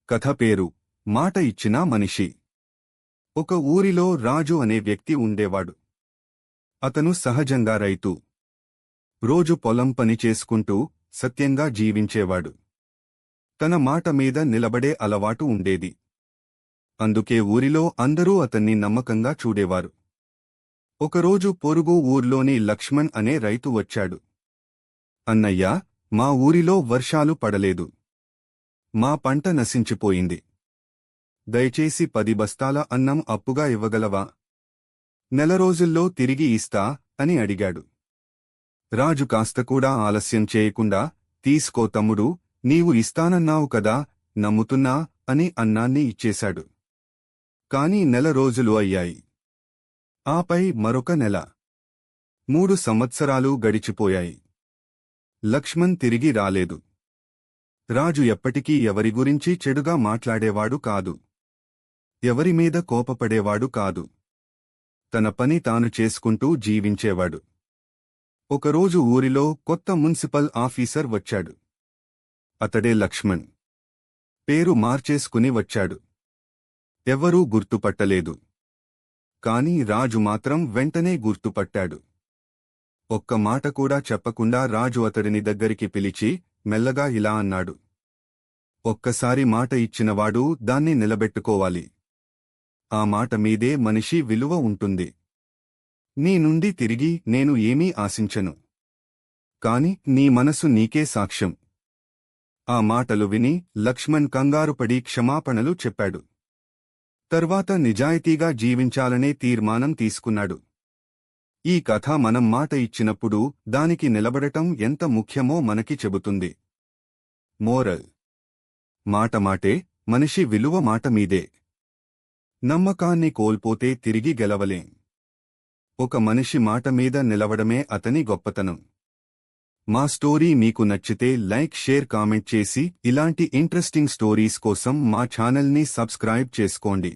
కథ పేరు మాట ఇచ్చిన మనిషి. ఒక ఊరిలో రాజు అనే వ్యక్తి ఉండేవాడు. అతను సహజంగా రైతు. రోజు పొలం పని చేసుకుంటూ సత్యంగా జీవించేవాడు. తన మాట మీద నిలబడే అలవాటు ఉండేది. అందుకే ఊరిలో అందరూ అతన్ని నమ్మకంగా చూడేవారు. ఒకరోజు పొరుగు ఊర్లోని లక్ష్మణ్ అనే రైతు వచ్చాడు. అన్నయ్యా, మా ఊరిలో వర్షాలు పడలేదు. మా పంట నశించిపోయింది. దయచేసి 10 బస్తాల అన్నం అప్పుగా ఇవ్వగలవా? నెల రోజుల్లో తిరిగి ఇస్తా అని అడిగాడు. రాజు కాస్త కూడా ఆలస్యం చేయకుండా, తీసుకో తమ్ముడు, నీవు ఇస్తానన్నావు కదా, నమ్ముతున్నా అని అన్నాన్ని ఇచ్చేశాడు. కాని నెల రోజులు అయ్యాయి. ఆపై మరొక నెల. 3 సంవత్సరాలు గడిచిపోయాయి. లక్ష్మణ్ తిరిగి రాలేదు. రాజు ఎప్పటికీ ఎవరి గురించి చెడుగా మాట్లాడేవాడు కాదు. ఎవరిమీద కోపపడేవాడు కాదు. తన పని తాను చేసుకుంటూ జీవించేవాడు. ఒకరోజు ఊరిలో కొత్త మున్సిపల్ ఆఫీసర్ వచ్చాడు. అతడే లక్ష్మణ్. పేరు మార్చేసుకుని వచ్చాడు. ఎవ్వరూ గుర్తుపట్టలేదు. కాని రాజు మాత్రం వెంటనే గుర్తుపట్టాడు. ఒక్క మాట కూడా చెప్పకుండా రాజు అతడిని దగ్గరికి పిలిచి మెల్లగా ఇలా అన్నాడు. ఒక్కసారి మాట ఇచ్చినవాడు దాన్ని నిలబెట్టుకోవాలి. ఆ మాట మీదే మనిషి విలువ ఉంటుంది. నీ నుండి తిరిగి నేను ఏమీ ఆశించను. కాని నీ మనసు నీకే సాక్ష్యం. ఆ మాటలు విని లక్ష్మణ్ కంగారుపడి క్షమాపణలు చెప్పాడు. తర్వాత నిజాయితీగా జీవించాలనే తీర్మానం తీసుకున్నాడు. ఈ కథ మనం మాట ఇచ్చినప్పుడు దానికి నిలబడటం ఎంత ముఖ్యమో మనకి చెబుతుంది. మోరల్: మాట మాటే, మనిషి విలువ మాట మీదే. నమ్మకాన్ని కోల్పోతే తిరిగి గెలవలేం. ఒక మనిషి మాట మీద నిలవడమే అతని గొప్పతనం. మా స్టోరీ మీకు నచ్చితే లైక్, షేర్, కామెంట్ చేసి ఇలాంటి ఇంట్రెస్టింగ్ స్టోరీస్ కోసం మా ఛానల్ని సబ్స్క్రైబ్ చేసుకోండి.